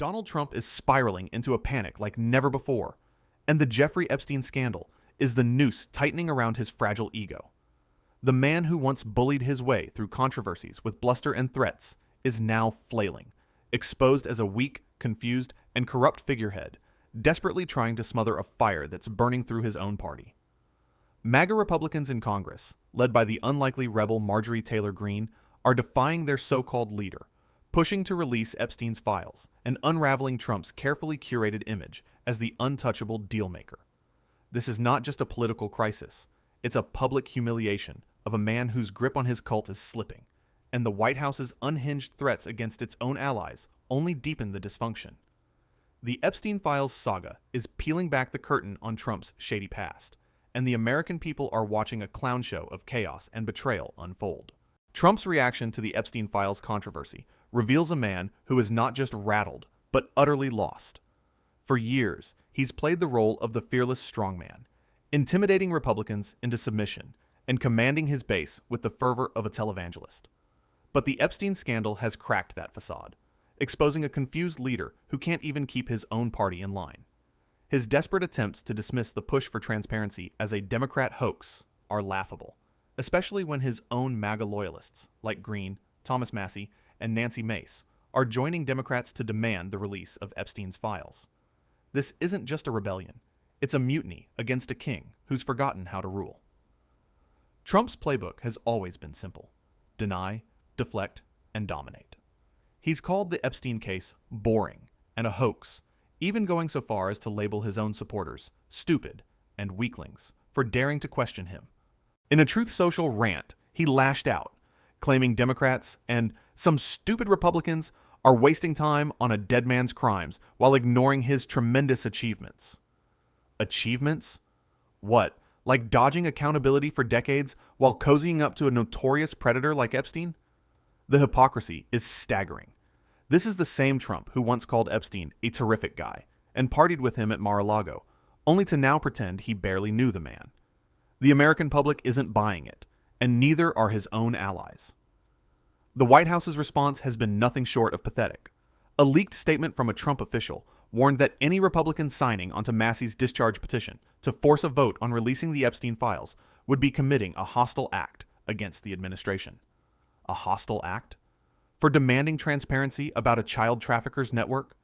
Donald Trump is spiraling into a panic like never before, and the Jeffrey Epstein scandal is the noose tightening around his fragile ego. The man who once bullied his way through controversies with bluster and threats is now flailing, exposed as a weak, confused, and corrupt figurehead, desperately trying to smother a fire that's burning through his own party. MAGA Republicans in Congress, led by the unlikely rebel Marjorie Taylor Greene, are defying their so-called leader, pushing to release Epstein's files and unraveling Trump's carefully curated image as the untouchable dealmaker. This is not just a political crisis, it's a public humiliation of a man whose grip on his cult is slipping, and the White House's unhinged threats against its own allies only deepen the dysfunction. The Epstein files saga is peeling back the curtain on Trump's shady past, and the American people are watching a clown show of chaos and betrayal unfold. Trump's reaction to the Epstein files controversy reveals a man who is not just rattled, but utterly lost. For years, he's played the role of the fearless strongman, intimidating Republicans into submission and commanding his base with the fervor of a televangelist. But the Epstein scandal has cracked that facade, exposing a confused leader who can't even keep his own party in line. His desperate attempts to dismiss the push for transparency as a Democrat hoax are laughable, especially when his own MAGA loyalists, like Greene, Thomas Massie, and Nancy Mace, are joining Democrats to demand the release of Epstein's files. This isn't just a rebellion, it's a mutiny against a king who's forgotten how to rule. Trump's playbook has always been simple: deny, deflect, and dominate. He's called the Epstein case boring and a hoax, even going so far as to label his own supporters stupid and weaklings for daring to question him. In a Truth Social rant, he lashed out, claiming Democrats and some stupid Republicans are wasting time on a dead man's crimes while ignoring his tremendous achievements. Achievements? What, like dodging accountability for decades while cozying up to a notorious predator like Epstein? The hypocrisy is staggering. This is the same Trump who once called Epstein a terrific guy and partied with him at Mar-a-Lago, only to now pretend he barely knew the man. The American public isn't buying it, and neither are his own allies. The White House's response has been nothing short of pathetic. A leaked statement from a Trump official warned that any Republican signing onto Massie's discharge petition to force a vote on releasing the Epstein files would be committing a hostile act against the administration. A hostile act? For demanding transparency about a child trafficker's network?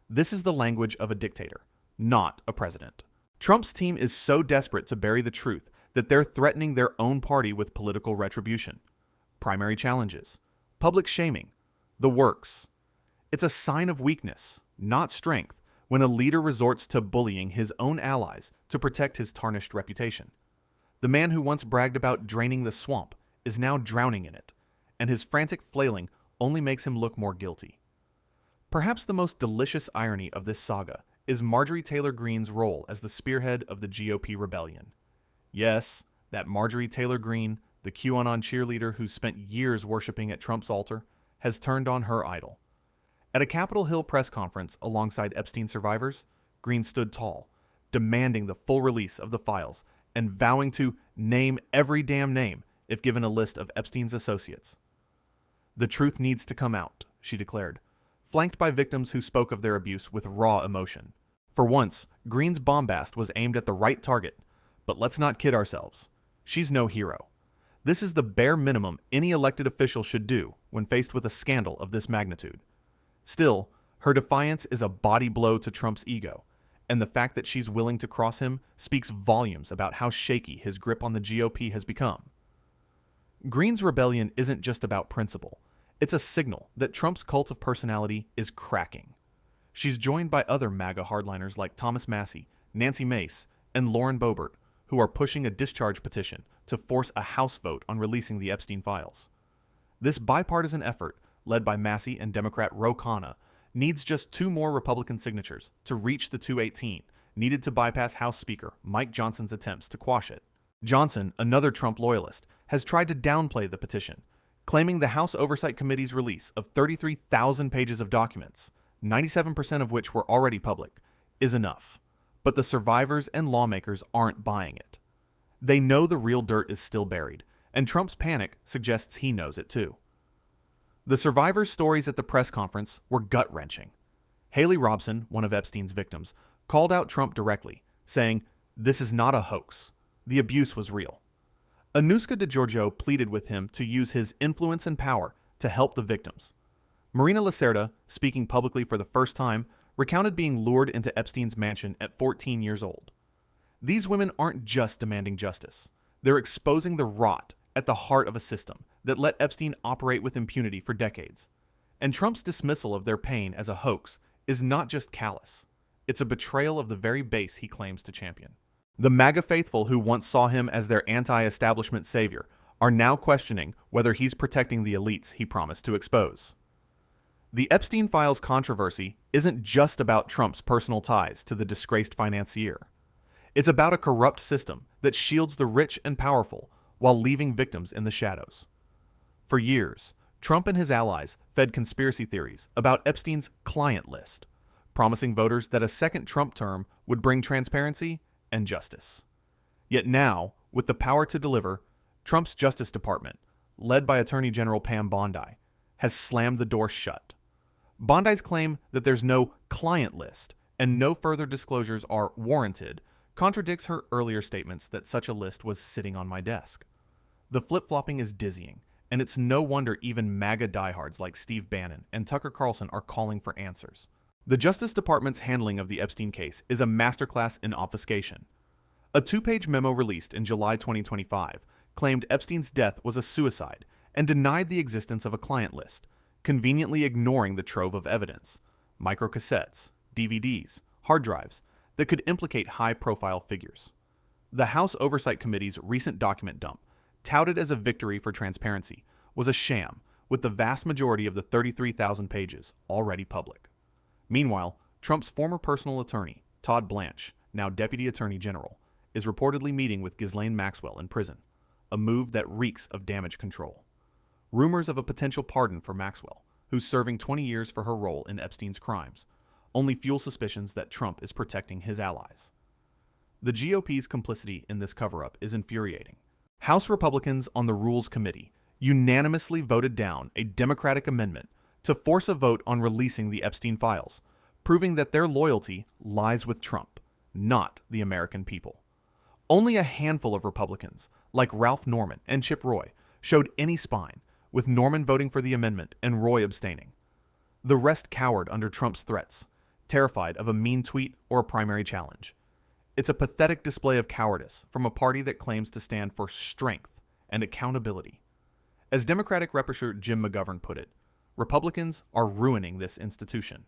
This is the language of a dictator, not a president. Trump's team is so desperate to bury the truth that they're threatening their own party with political retribution. Primary challenges, public shaming, the works. It's a sign of weakness, not strength, when a leader resorts to bullying his own allies to protect his tarnished reputation. The man who once bragged about draining the swamp is now drowning in it, and his frantic flailing only makes him look more guilty. Perhaps the most delicious irony of this saga is Marjorie Taylor Greene's role as the spearhead of the GOP rebellion. Yes, that Marjorie Taylor Greene, the QAnon cheerleader who spent years worshiping at Trump's altar, has turned on her idol. At a Capitol Hill press conference alongside Epstein survivors, Greene stood tall, demanding the full release of the files and vowing to name every damn name if given a list of Epstein's associates. The truth needs to come out, she declared, flanked by victims who spoke of their abuse with raw emotion. For once, Greene's bombast was aimed at the right target, but let's not kid ourselves. She's no hero. This is the bare minimum any elected official should do when faced with a scandal of this magnitude. Still, her defiance is a body blow to Trump's ego, and the fact that she's willing to cross him speaks volumes about how shaky his grip on the GOP has become. Greene's rebellion isn't just about principle. It's a signal that Trump's cult of personality is cracking. She's joined by other MAGA hardliners like Thomas Massie, Nancy Mace, and Lauren Boebert, who are pushing a discharge petition to force a House vote on releasing the Epstein files. This bipartisan effort, led by Massie and Democrat Ro Khanna, needs just 2 more Republican signatures to reach the 218 needed to bypass House Speaker Mike Johnson's attempts to quash it. Johnson, another Trump loyalist, has tried to downplay the petition, claiming the House Oversight Committee's release of 33,000 pages of documents, 97% of which were already public, is enough. But the survivors and lawmakers aren't buying it. They know the real dirt is still buried, and Trump's panic suggests he knows it too. The survivors' stories at the press conference were gut-wrenching. Haley Robson, one of Epstein's victims, called out Trump directly, saying, "This is not a hoax. The abuse was real." Anuska DeGiorgio pleaded with him to use his influence and power to help the victims. Marina Lacerda, speaking publicly for the first time, recounted being lured into Epstein's mansion at 14 years old. These women aren't just demanding justice. They're exposing the rot at the heart of a system that let Epstein operate with impunity for decades. And Trump's dismissal of their pain as a hoax is not just callous. It's a betrayal of the very base he claims to champion. The MAGA faithful who once saw him as their anti-establishment savior are now questioning whether he's protecting the elites he promised to expose. The Epstein Files controversy isn't just about Trump's personal ties to the disgraced financier. It's about a corrupt system that shields the rich and powerful while leaving victims in the shadows. For years, Trump and his allies fed conspiracy theories about Epstein's client list, promising voters that a second Trump term would bring transparency and justice. Yet now, with the power to deliver, Trump's Justice Department, led by Attorney General Pam Bondi, has slammed the door shut. Bondi's claim that there's no client list and no further disclosures are warranted contradicts her earlier statements that such a list was sitting on my desk. The flip-flopping is dizzying, and it's no wonder even MAGA diehards like Steve Bannon and Tucker Carlson are calling for answers. The Justice Department's handling of the Epstein case is a masterclass in obfuscation. A two-page memo released in July 2025 claimed Epstein's death was a suicide and denied the existence of a client list, conveniently ignoring the trove of evidence, microcassettes, DVDs, hard drives, that could implicate high-profile figures. The House Oversight Committee's recent document dump, touted as a victory for transparency, was a sham, with the vast majority of the 33,000 pages already public. Meanwhile, Trump's former personal attorney, Todd Blanche, now Deputy Attorney General, is reportedly meeting with Ghislaine Maxwell in prison, a move that reeks of damage control. Rumors of a potential pardon for Maxwell, who's serving 20 years for her role in Epstein's crimes, only fuel suspicions that Trump is protecting his allies. The GOP's complicity in this cover-up is infuriating. House Republicans on the Rules Committee unanimously voted down a Democratic amendment to force a vote on releasing the Epstein files, proving that their loyalty lies with Trump, not the American people. Only a handful of Republicans, like Ralph Norman and Chip Roy, showed any spine, with Norman voting for the amendment and Roy abstaining. The rest cowered under Trump's threats, terrified of a mean tweet or a primary challenge. It's a pathetic display of cowardice from a party that claims to stand for strength and accountability. As Democratic Representative Jim McGovern put it, Republicans are ruining this institution,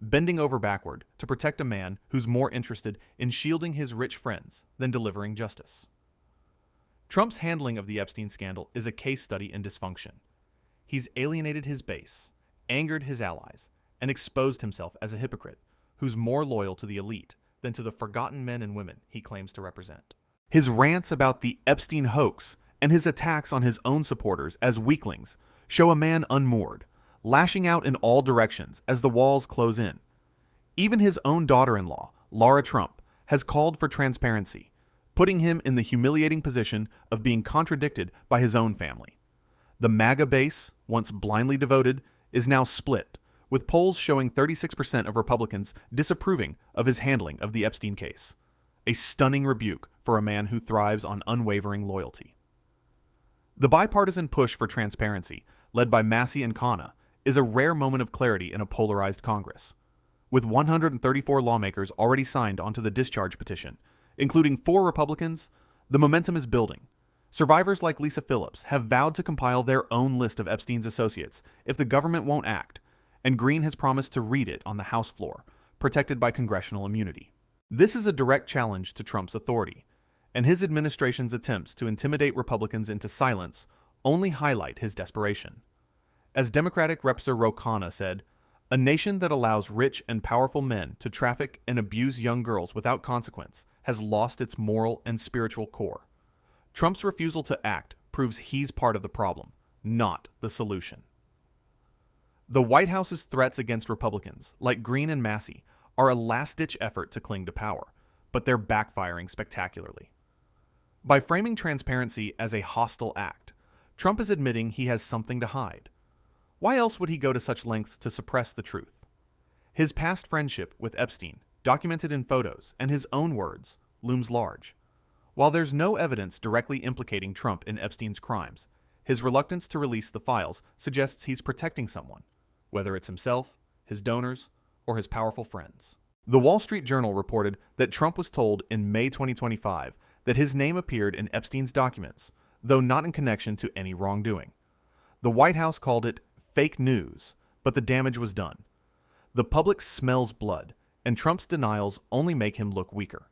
bending over backward to protect a man who's more interested in shielding his rich friends than delivering justice. Trump's handling of the Epstein scandal is a case study in dysfunction. He's alienated his base, angered his allies, and exposed himself as a hypocrite who's more loyal to the elite than to the forgotten men and women he claims to represent. His rants about the Epstein hoax and his attacks on his own supporters as weaklings show a man unmoored, lashing out in all directions as the walls close in. Even his own daughter-in-law, Laura Trump, has called for transparency, putting him in the humiliating position of being contradicted by his own family. The MAGA base, once blindly devoted, is now split, with polls showing 36% of Republicans disapproving of his handling of the Epstein case. A stunning rebuke for a man who thrives on unwavering loyalty. The bipartisan push for transparency, led by Massie and Khanna, is a rare moment of clarity in a polarized Congress. With 134 lawmakers already signed onto the discharge petition, including 4 Republicans, the momentum is building. Survivors like Lisa Phillips have vowed to compile their own list of Epstein's associates if the government won't act, and Greene has promised to read it on the House floor, protected by congressional immunity. This is a direct challenge to Trump's authority, and his administration's attempts to intimidate Republicans into silence only highlight his desperation. As Democratic Representative Ro Khanna said, "A nation that allows rich and powerful men to traffic and abuse young girls without consequence has lost its moral and spiritual core." Trump's refusal to act proves he's part of the problem, not the solution. The White House's threats against Republicans, like Greene and Massie, are a last-ditch effort to cling to power, but they're backfiring spectacularly. By framing transparency as a hostile act, Trump is admitting he has something to hide. Why else would he go to such lengths to suppress the truth? His past friendship with Epstein, documented in photos and his own words, looms large. While there's no evidence directly implicating Trump in Epstein's crimes, his reluctance to release the files suggests he's protecting someone, whether it's himself, his donors, or his powerful friends. The Wall Street Journal reported that Trump was told in May 2025 that his name appeared in Epstein's documents, though not in connection to any wrongdoing. The White House called it fake news, but the damage was done. The public smells blood, and Trump's denials only make him look weaker.